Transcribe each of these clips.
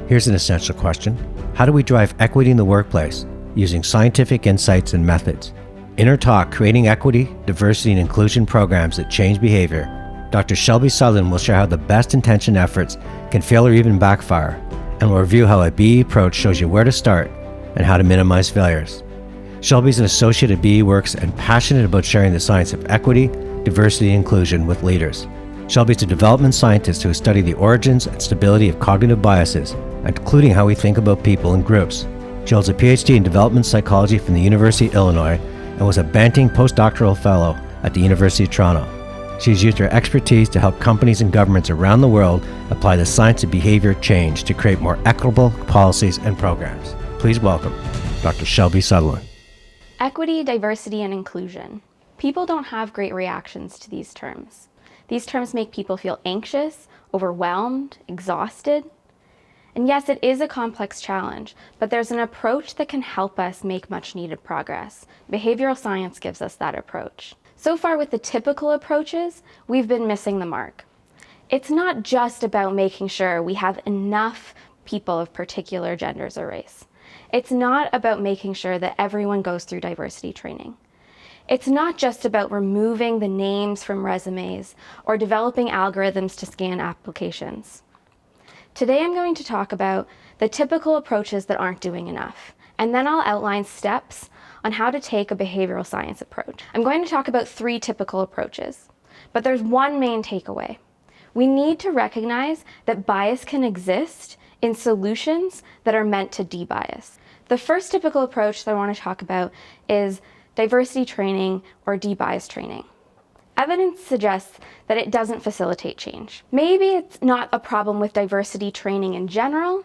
Here's an essential question. How do we drive equity in the workplace using scientific insights and methods? In her talk, Creating Equity, Diversity, and Inclusion Programs That Change Behavior, Dr. Shelbie Sutherland will share how the best intentioned efforts can fail or even backfire, and will review how a BE approach shows you where to start and how to minimize failures. Shelbie is an associate at BEworks and passionate about sharing the science of equity, diversity, and inclusion with leaders. Shelbie is a development scientist who has studied the origins and stability of cognitive biases, including how we think about people in groups. She holds a PhD in development psychology from the University of Illinois and was a Banting postdoctoral fellow at the University of Toronto. She has used her expertise to help companies and governments around the world apply the science of behavior change to create more equitable policies and programs. Please welcome Dr. Shelbie Sutherland. Equity, diversity, and inclusion. People don't have great reactions to these terms. These terms make people feel anxious, overwhelmed, exhausted. And yes, it is a complex challenge, but there's an approach that can help us make much needed progress. Behavioral science gives us that approach. So far with the typical approaches, we've been missing the mark. It's not just about making sure we have enough people of particular genders or race. It's not about making sure that everyone goes through diversity training. It's not just about removing the names from resumes or developing algorithms to scan applications. Today I'm going to talk about the typical approaches that aren't doing enough, and then I'll outline steps on how to take a behavioral science approach. I'm going to talk about 3 typical approaches, but there's one main takeaway. We need to recognize that bias can exist in solutions that are meant to de-bias. The first typical approach that I want to talk about is diversity training or de-bias training. Evidence suggests that it doesn't facilitate change. Maybe it's not a problem with diversity training in general.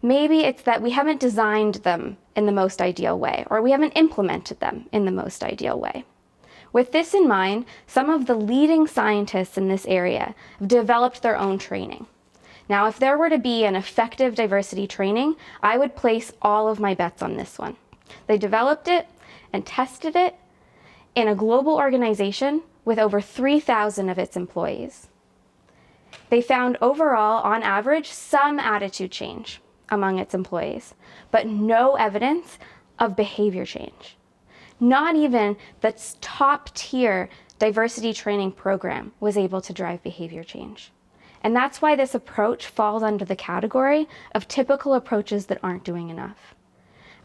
Maybe it's that we haven't designed them in the most ideal way, or we haven't implemented them in the most ideal way. With this in mind, some of the leading scientists in this area have developed their own training. Now, if there were to be an effective diversity training, I would place all of my bets on this one. They developed it and tested it in a global organization with over 3,000 of its employees. They found overall, on average, some attitude change among its employees, but no evidence of behavior change. Not even the top-tier diversity training program was able to drive behavior change. And that's why this approach falls under the category of typical approaches that aren't doing enough.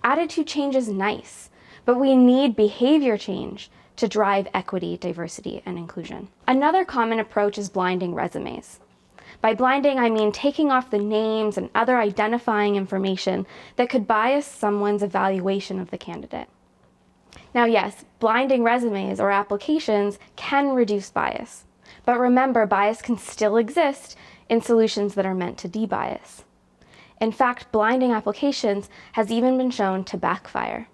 Attitude change is nice, but we need behavior change to drive equity, diversity, and inclusion. Another common approach is blinding resumes. By blinding, I mean taking off the names and other identifying information that could bias someone's evaluation of the candidate. Now, yes, blinding resumes or applications can reduce bias, but remember, bias can still exist in solutions that are meant to de-bias. In fact, blinding applications has even been shown to backfire.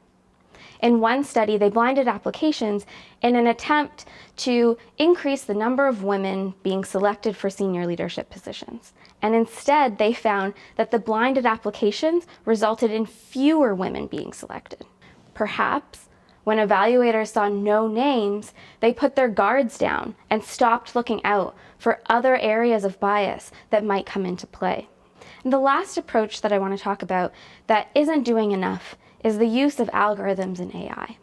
In one study, they blinded applications in an attempt to increase the number of women being selected for senior leadership positions. And instead, they found that the blinded applications resulted in fewer women being selected. Perhaps, when evaluators saw no names, they put their guards down and stopped looking out for other areas of bias that might come into play. And the last approach that I want to talk about that isn't doing enough is the use of algorithms in AI.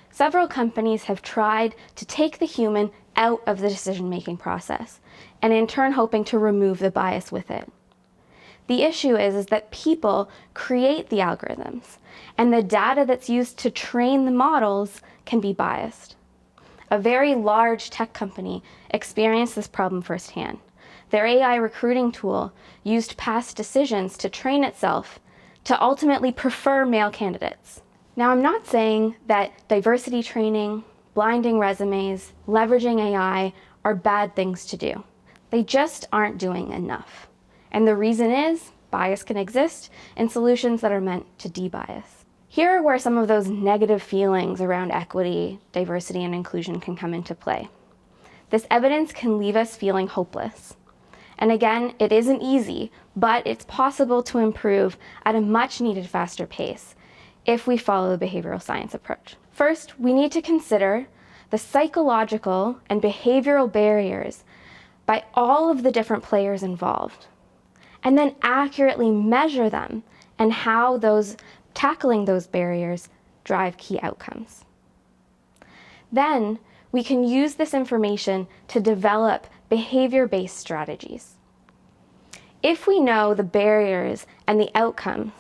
Several companies have tried to take the human out of the decision-making process, and in turn hoping to remove the bias with it. The issue is that people create the algorithms, and the data that's used to train the models can be biased. A very large tech company experienced this problem firsthand. Their AI recruiting tool used past decisions to train itself to ultimately prefer male candidates. Now, I'm not saying that diversity training, blinding resumes, leveraging AI are bad things to do. They just aren't doing enough. And the reason is bias can exist in solutions that are meant to de-bias. Here are where some of those negative feelings around equity, diversity, and inclusion can come into play. This evidence can leave us feeling hopeless. And again, it isn't easy, but it's possible to improve at a much needed faster pace if we follow the behavioral science approach. First, we need to consider the psychological and behavioral barriers by all of the different players involved. and then accurately measure them and how tackling those barriers drive key outcomes. Then we can use this information to develop behavior-based strategies. If we know the barriers and the outcomes,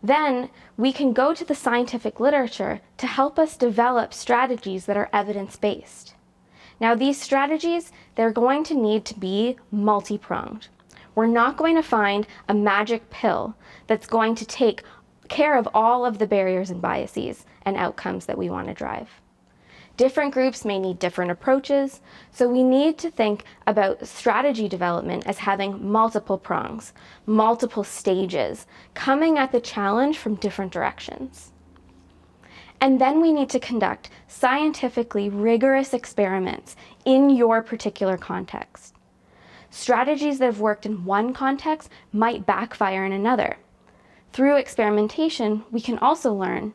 then we can go to the scientific literature to help us develop strategies that are evidence-based. Now, these strategies, they're going to need to be multi-pronged. We're not going to find a magic pill that's going to take care of all of the barriers and biases and outcomes that we want to drive. Different groups may need different approaches, so we need to think about strategy development as having multiple prongs, multiple stages, coming at the challenge from different directions. And then we need to conduct scientifically rigorous experiments in your particular context. Strategies that have worked in one context might backfire in another. Through experimentation, we can also learn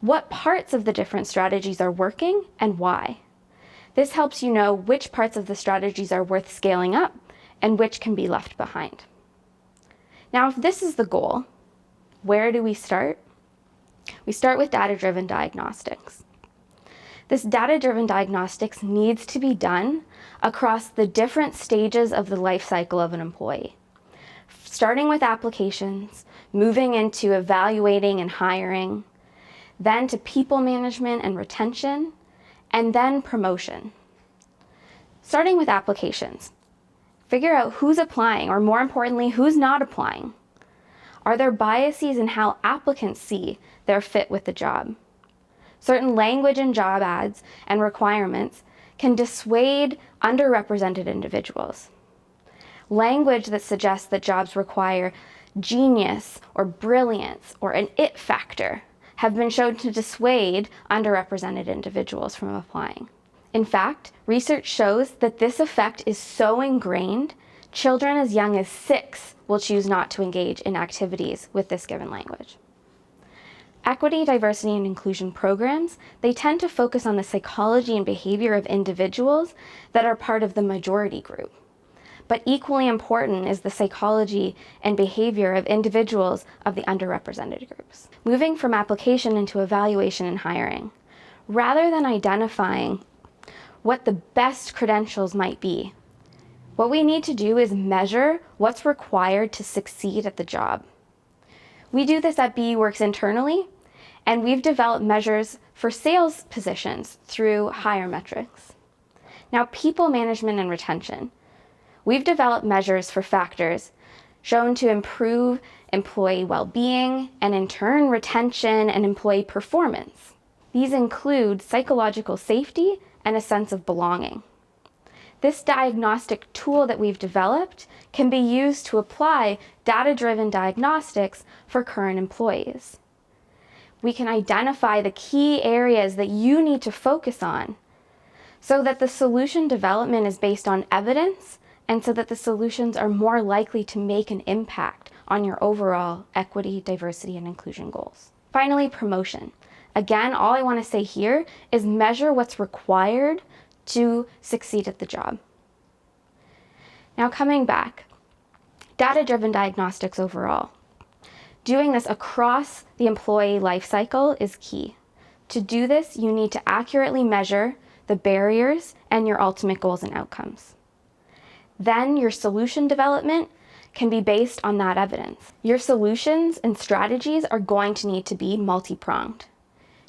what parts of the different strategies are working and why. This helps you know which parts of the strategies are worth scaling up and which can be left behind. Now, if this is the goal, where do we start? We start with data-driven diagnostics. This data-driven diagnostics needs to be done across the different stages of the life cycle of an employee, starting with applications, moving into evaluating and hiring, then to people management and retention, and then promotion. Starting with applications, figure out who's applying, or more importantly, who's not applying. Are there biases in how applicants see their fit with the job? Certain language in job ads and requirements can dissuade underrepresented individuals. Language that suggests that jobs require genius or brilliance or an it factor have been shown to dissuade underrepresented individuals from applying. In fact, research shows that this effect is so ingrained, children as young as 6 will choose not to engage in activities with this given language. Equity, diversity, and inclusion programs, they tend to focus on the psychology and behavior of individuals that are part of the majority group. But equally important is the psychology and behavior of individuals of the underrepresented groups. Moving from application into evaluation and hiring, rather than identifying what the best credentials might be, what we need to do is measure what's required to succeed at the job. We do this at BEworks internally, and we've developed measures for sales positions through hire metrics. Now, people management and retention. We've developed measures for factors shown to improve employee well-being and in turn retention and employee performance. These include psychological safety and a sense of belonging. This diagnostic tool that we've developed can be used to apply data-driven diagnostics for current employees. We can identify the key areas that you need to focus on so that the solution development is based on evidence and so that the solutions are more likely to make an impact on your overall equity, diversity, and inclusion goals. Finally, promotion. Again, all I want to say here is measure what's required to succeed at the job. Now, coming back, data-driven diagnostics overall. Doing this across the employee life cycle is key. To do this, you need to accurately measure the barriers and your ultimate goals and outcomes. Then your solution development can be based on that evidence. Your solutions and strategies are going to need to be multi-pronged.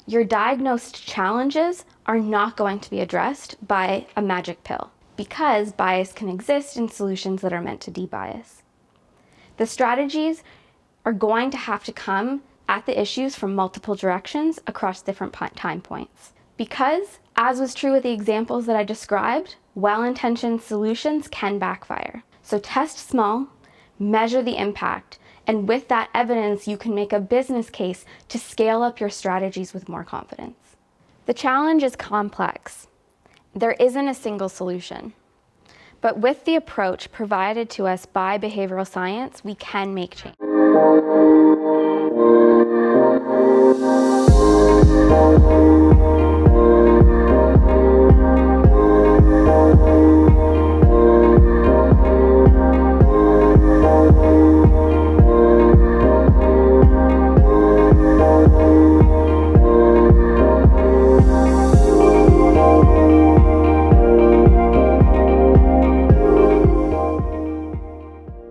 Your diagnosed challenges are not going to be addressed by a magic pill because bias can exist in solutions that are meant to de-bias. The strategies are going to have to come at the issues from multiple directions across different time points. Because, as was true with the examples that I described, well-intentioned solutions can backfire. So test small, measure the impact, and with that evidence, you can make a business case to scale up your strategies with more confidence. The challenge is complex. There isn't a single solution. But with the approach provided to us by behavioral science, we can make change.